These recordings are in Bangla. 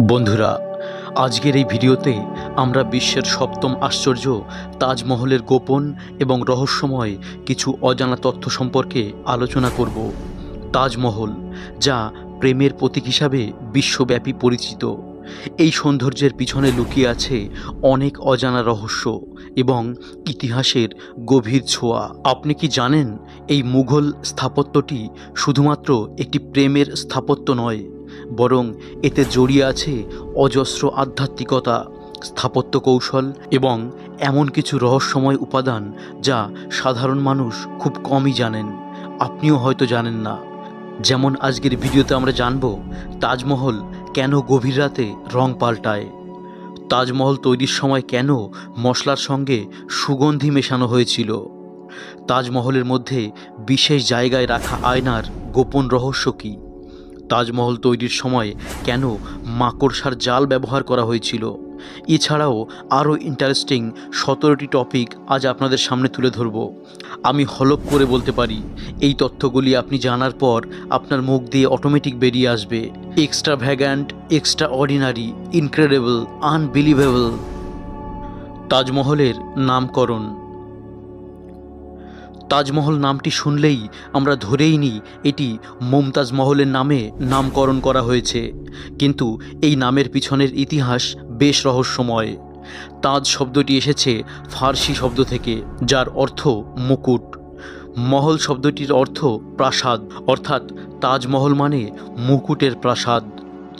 বন্ধুরা, আজকের এই ভিডিওতে আমরা বিশ্বের সপ্তম আশ্চর্য তাজমহলের গোপন এবং রহস্যময় কিছু অজানা তথ্য সম্পর্কে আলোচনা করব। তাজমহল, যা প্রেমের প্রতীক হিসাবে বিশ্বব্যাপী পরিচিত, এই সৌন্দর্যের পিছনে লুকিয়ে আছে অনেক অজানা রহস্য এবং ইতিহাসের গভীর ছোঁয়া। আপনি কি জানেন, এই মুঘল স্থাপত্যটি শুধুমাত্র একটি প্রেমের স্থাপত্য নয়, বরং এতে জড়িয়ে আছে অজস্র আধ্যাত্মিকতা, স্থাপত্য কৌশল এবং এমন কিছু রহস্যময় উপাদান যা সাধারণ মানুষ খুব কমই জানেন, আপনিও হয়তো জানেন না। যেমন আজকের ভিডিওতে আমরা জানব তাজমহল কেন গভীর রাতে রং পাল্টায়, তাজমহল তৈরির সময় কেন মশলার সঙ্গে সুগন্ধি মেশানো হয়েছিল, তাজমহলের মধ্যে বিশেষ জায়গায় রাখা আয়নার গোপন রহস্য কী, তাজমহল তৈরির সময় কেন মাকড়সার জাল ব্যবহার করা হয়েছিল। এছাড়াও আরও ইন্টারেস্টিং 17টি টপিক আজ আপনাদের সামনে তুলে ধরব। আমি হলপ করে বলতে পারি, এই তথ্যগুলি আপনি জানার পর আপনার মুখ দিয়ে অটোমেটিক বেরিয়ে আসবে এক্সট্রাভ্যাগান্ট, এক্সট্রা অর্ডিনারি, ইনক্রেডিবল, আনবিলিভেবল। তাজমহলের নামকরণ। তাজমহল নামটি শুনলেই আমরা ধরেই নিই এটি মুমতাজ মহলের নামে নামকরণ করা হয়েছে, কিন্তু এই নামের পিছনের ইতিহাস বেশ রহস্যময়। তাজ শব্দটি এসেছে ফার্সি শব্দ থেকে, যার অর্থ মুকুট। মহল শব্দটির অর্থ প্রাসাদ, অর্থাৎ তাজমহল মানে মুকুটের প্রাসাদ।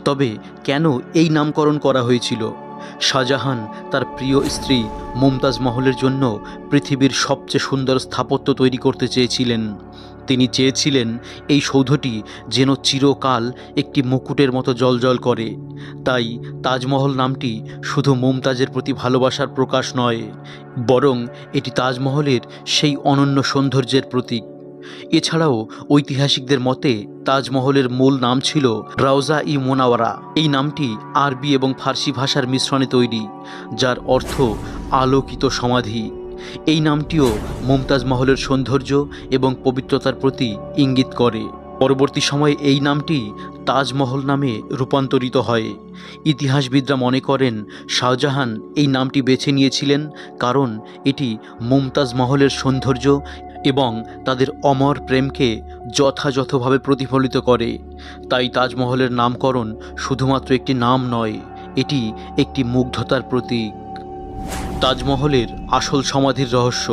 তবে কেন এই নামকরণ করা হয়েছিল? শাহজাহান তার প্রিয় স্ত্রী মুমতাজ মহলের জন্য পৃথিবীর সবচেয়ে সুন্দর স্থাপত্য তৈরি করতে চেয়েছিলেন। তিনি চেয়েছিলেন এই সৌধটি যেন চিরকাল একটি মুকুটের মতো জ্বলজ্বল করে। তাই তাজমহল নামটি শুধু মুমতাজের প্রতি ভালোবাসার প্রকাশ নয়, বরং এটি তাজমহলের সেই অনন্য সৌন্দর্যের প্রতীক। এছাড়াও ঐতিহাসিকদের মতে তাজমহলের মূল নাম ছিল রওজা-ই মুনাওয়ারা। এই নামটি আরবি এবং ফার্সি ভাষার মিশ্রণে তৈরি, যার অর্থ আলোকিত সমাধি। এই নামটিও মুমতাজ মহলের সৌন্দর্য এবং পবিত্রতার প্রতি ইঙ্গিত করে। পরবর্তী সময়ে এই নামটি তাজমহল নামে রূপান্তরিত হয়। ইতিহাসবিদরা মনে করেন শাহজাহান এই নামটি বেছে নিয়েছিলেন কারণ এটি মুমতাজ মহলের সৌন্দর্য এবং তাদের অমর প্রেমকে যথাযথভাবে প্রতিফলিত করে। তাই তাজমহলের নামকরণ শুধুমাত্র একটি নাম নয়, এটি একটি মুগ্ধতার প্রতীক। তাজমহলের আসল সমাধির রহস্য।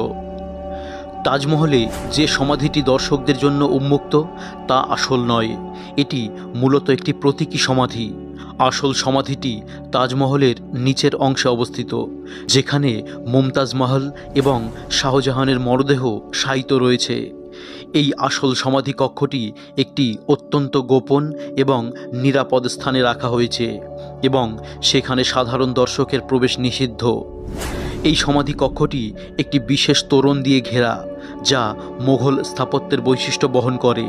তাজমহলে যে সমাধিটি দর্শকদের জন্য উন্মুক্ত তা আসল নয়, এটি মূলত একটি প্রতীকী সমাধি। আসল সমাধিটি তাজমহলের নিচের অংশে অবস্থিত, যেখানে মুমতাজ মহল এবং শাহজাহানের মরদেহ শায়িত রয়েছে। এই আসল সমাধি কক্ষটি একটি অত্যন্ত গোপন এবং নিরাপদ স্থানে রাখা হয়েছে এবং সেখানে সাধারণ দর্শকের প্রবেশ নিষিদ্ধ। এই সমাধি কক্ষটি একটি বিশেষ তোরণ দিয়ে ঘেরা, যা মোঘল স্থাপত্যের বৈশিষ্ট্য বহন করে।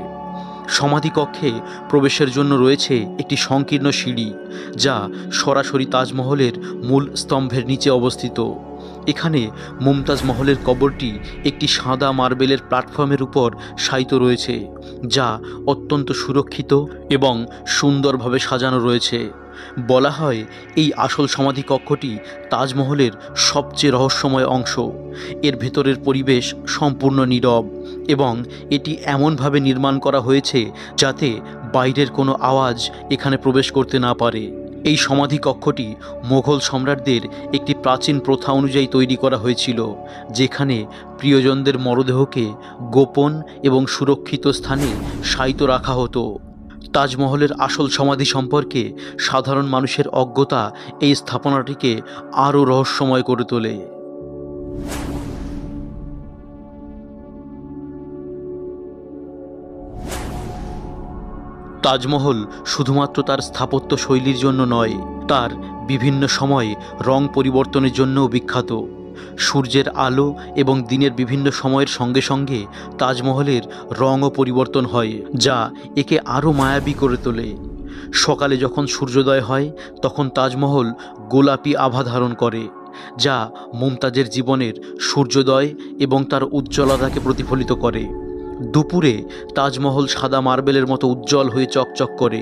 সমাধিকক্ষে প্রবেশের জন্য রয়েছে একটি সংকীর্ণ সিঁড়ি, যা সরাসরি তাজমহলের মূল স্তম্ভের নিচে অবস্থিত। এখানে মুমতাজ মহলের কবরটি একটি সাদা মার্বেলের প্ল্যাটফর্মের উপর শায়িত রয়েছে, যা অত্যন্ত সুরক্ষিত এবং সুন্দরভাবে সাজানো রয়েছে। বলা হয় এই আসল সমাধি কক্ষটি তাজমহলের সবচেয়ে রহস্যময় অংশ। এর ভেতরের পরিবেশ সম্পূর্ণ নীরব এবং এটি এমনভাবে নির্মাণ করা হয়েছে যাতে বাইরের কোনো আওয়াজ এখানে প্রবেশ করতে না পারে। এই সমাধি কক্ষটি মোগল সম্রাটদের একটি প্রাচীন প্রথা অনুযায়ী তৈরি করা হয়েছিল, যেখানে প্রিয়জনদের মরদেহকে গোপন এবং সুরক্ষিত স্থানে শায়িত রাখা হতো। তাজমহলের আসল সমাধি সম্পর্কে সাধারণ মানুষের অজ্ঞতা এই স্থাপনাটিকে আরও রহস্যময় করে তোলে। তাজমহল শুধুমাত্র তার স্থাপত্য শৈলীর জন্য নয়, তার বিভিন্ন সময়ে রং পরিবর্তনের জন্যও বিখ্যাত। সূর্যের আলো এবং দিনের বিভিন্ন সময়ের সঙ্গে সঙ্গে তাজমহলের রঙও পরিবর্তন হয়, যা একে আরও মায়াবী করে তোলে। সকালে যখন সূর্যোদয় হয় তখন তাজমহল গোলাপি আভা ধারণ করে, যা মুমতাজের জীবনের সূর্যোদয় এবং তার উজ্জ্বলতাকে প্রতিফলিত করে। দুপুরে তাজমহল সাদা মার্বেলের মতো উজ্জ্বল হয়ে চকচক করে,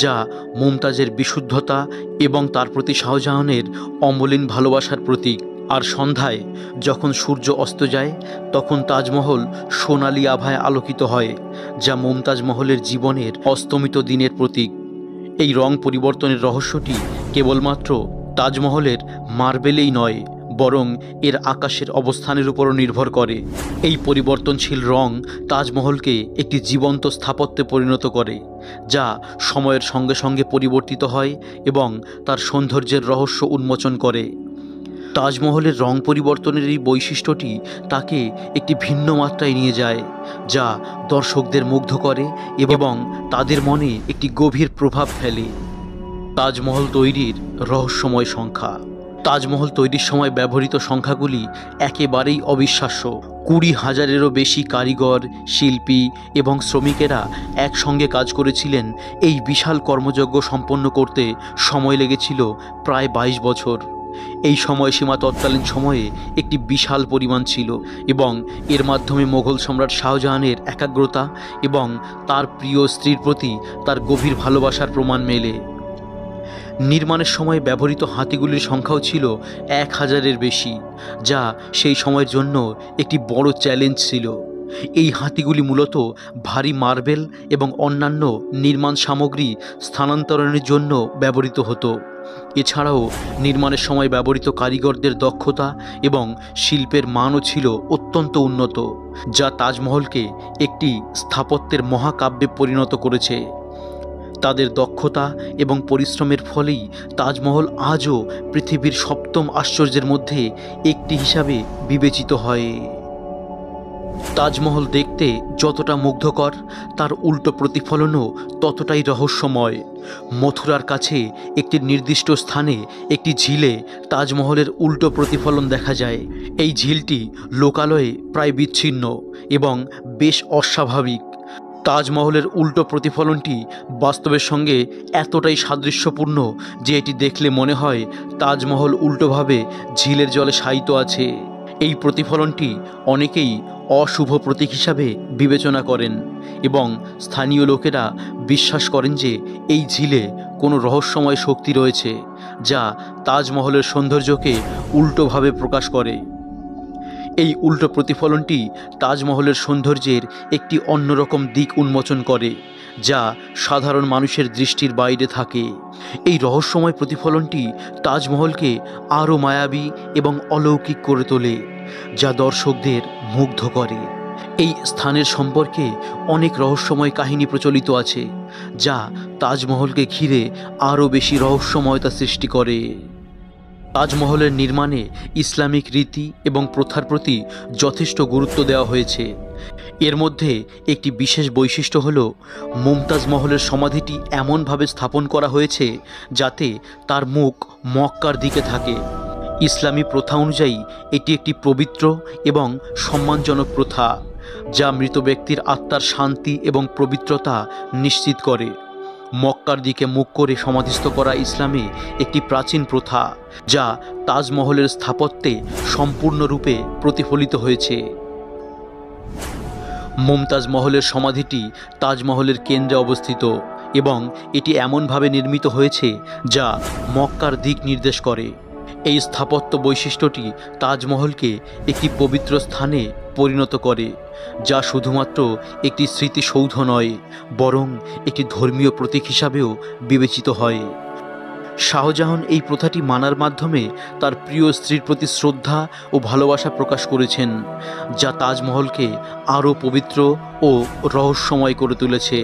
যা মুমতাজের বিশুদ্ধতা এবং তার প্রতি শাহজাহানের অমলিন ভালোবাসার প্রতীক। আর সন্ধ্যায় যখন সূর্য অস্ত যায়, তখন তাজমহল সোনালি আভায় আলোকিত হয়, যা মুমতাজ মহলের জীবনের অস্তমিত দিনের প্রতীক। এই রং পরিবর্তনের রহস্যটি কেবলমাত্র তাজমহলের মার্বেলেই নয়, বরং এর আকাশের অবস্থানের উপরও নির্ভর করে। এই পরিবর্তনশীল রং তাজমহলকে একটি জীবন্ত স্থাপত্যে পরিণত করে, যা সময়ের সঙ্গে সঙ্গে পরিবর্তিত হয় এবং তার সৌন্দর্যের রহস্য উন্মোচন করে। তাজমহলের রং পরিবর্তনের এই বৈশিষ্ট্যটি তাকে একটি ভিন্ন মাত্রায় নিয়ে যায়, যা দর্শকদের মুগ্ধ করে এবং তাদের মনে একটি গভীর প্রভাব ফেলে। তাজমহল তৈরির রহস্যময় সংখ্যা। তাজমহল তৈরির সময় ব্যবহৃত সংখ্যাগুলি একেবারেই অবিশ্বাস্য। 20,000-এরও বেশি কারিগর, শিল্পী এবং শ্রমিকেরা একসঙ্গে কাজ করেছিলেন। এই বিশাল কর্মযজ্ঞ সম্পন্ন করতে সময় লেগেছিল প্রায় 22 বছর। এই সময়সীমা তৎকালীন সময়ে একটি বিশাল পরিমাণ ছিল এবং এর মাধ্যমে মোগল সম্রাট শাহজাহানের একাগ্রতা এবং তার প্রিয় স্ত্রীর প্রতি তার গভীর ভালোবাসার প্রমাণ মেলে। নির্মাণের সময় ব্যবহৃত হাতিগুলির সংখ্যাও ছিল 1,000-এর বেশি, যা সেই সময়ের জন্য একটি বড় চ্যালেঞ্জ ছিল। এই হাতিগুলি মূলত ভারী মার্বেল এবং অন্যান্য নির্মাণ সামগ্রী স্থানান্তরণের জন্য ব্যবহৃত হতো। এছাড়াও নির্মাণের সময় ব্যবহৃত কারিগরদের দক্ষতা এবং শিল্পের মানও ছিল অত্যন্ত উন্নত, যা তাজমহলকে একটি স্থাপত্যের মহাকাব্যে পরিণত করেছে। তাদের দক্ষতা এবং পরিশ্রমের ফলেই তাজমহল আজও পৃথিবীর 7ম আশ্চর্যের মধ্যে একটি হিসাবে বিবেচিত হয়। তাজমহল দেখতে যতটা মুগ্ধকর, তার উল্টো প্রতিফলনও ততটাই রহস্যময়। মথুরার কাছে একটি নির্দিষ্ট স্থানে একটি ঝিলে তাজমহলের উল্টো প্রতিফলন দেখা যায়। এই ঝিলটি লোকালয়ে প্রায় বিচ্ছিন্ন এবং বেশ অস্বাভাবিক। তাজমহলের উল্টো প্রতিফলনটি বাস্তবের সঙ্গে এতটাই সাদৃশ্যপূর্ণ যে এটি দেখলে মনে হয় তাজমহল উল্টোভাবে ঝিলের জলে শায়িত আছে। এই প্রতিফলনটি অনেকেই অশুভ প্রতীক হিসাবে বিবেচনা করেন এবং স্থানীয় লোকেরা বিশ্বাস করেন যে এই ঝিলে কোনো রহস্যময় শক্তি রয়েছে, যা তাজমহলের সৌন্দর্যকে উল্টোভাবে প্রকাশ করে। এই উল্টো প্রতিফলনটি তাজমহলের সৌন্দর্যের একটি অন্যরকম দিক উন্মোচন করে, যা সাধারণ মানুষের দৃষ্টির বাইরে থাকে। এই রহস্যময় প্রতিফলনটি তাজমহলকে আরও মায়াবী এবং অলৌকিক করে তোলে, যা দর্শকদের মুগ্ধ করে। এই স্থানের সম্পর্কে অনেক রহস্যময় কাহিনী প্রচলিত আছে, যা তাজমহলকে ঘিরে আরও বেশি রহস্যময়তা সৃষ্টি করে। তাজমহলের নির্মাণে ইসলামিক রীতি এবং প্রথার প্রতি যথেষ্ট গুরুত্ব দেওয়া হয়েছে। এর মধ্যে একটি বিশেষ বৈশিষ্ট্য হল মুমতাজ মহলের সমাধিটি এমনভাবে স্থাপন করা হয়েছে যাতে তার মুখ মক্কার দিকে থাকে। ইসলামী প্রথা অনুযায়ী এটি একটি পবিত্র এবং সম্মানজনক প্রথা, যা মৃত ব্যক্তির আত্মার শান্তি এবং পবিত্রতা নিশ্চিত করে। মক্কার দিকে মুখ করে সমাধিস্থ করা ইসলামে একটি প্রাচীন প্রথা, যা তাজমহলের স্থাপত্যে সম্পূর্ণরূপে প্রতিফলিত হয়েছে। মুমতাজ মহলের সমাধিটি তাজমহলের কেন্দ্রে অবস্থিত এবং এটি এমনভাবে নির্মিত হয়েছে যা মক্কার দিক নির্দেশ করে। এই স্থাপত্য বৈশিষ্ট্যটি তাজমহলকে একটি পবিত্র স্থানে পরিণত করে, যা শুধুমাত্র একটি স্মৃতিসৌধ নয়, বরং একটি ধর্মীয় প্রতীক হিসাবেও বিবেচিত হয়। শাহজাহান এই প্রথাটি মানার মাধ্যমে তার প্রিয় স্ত্রীর প্রতি শ্রদ্ধা ও ভালোবাসা প্রকাশ করেছেন, যা তাজমহলকে আরও পবিত্র ও রহস্যময় করে তুলেছে।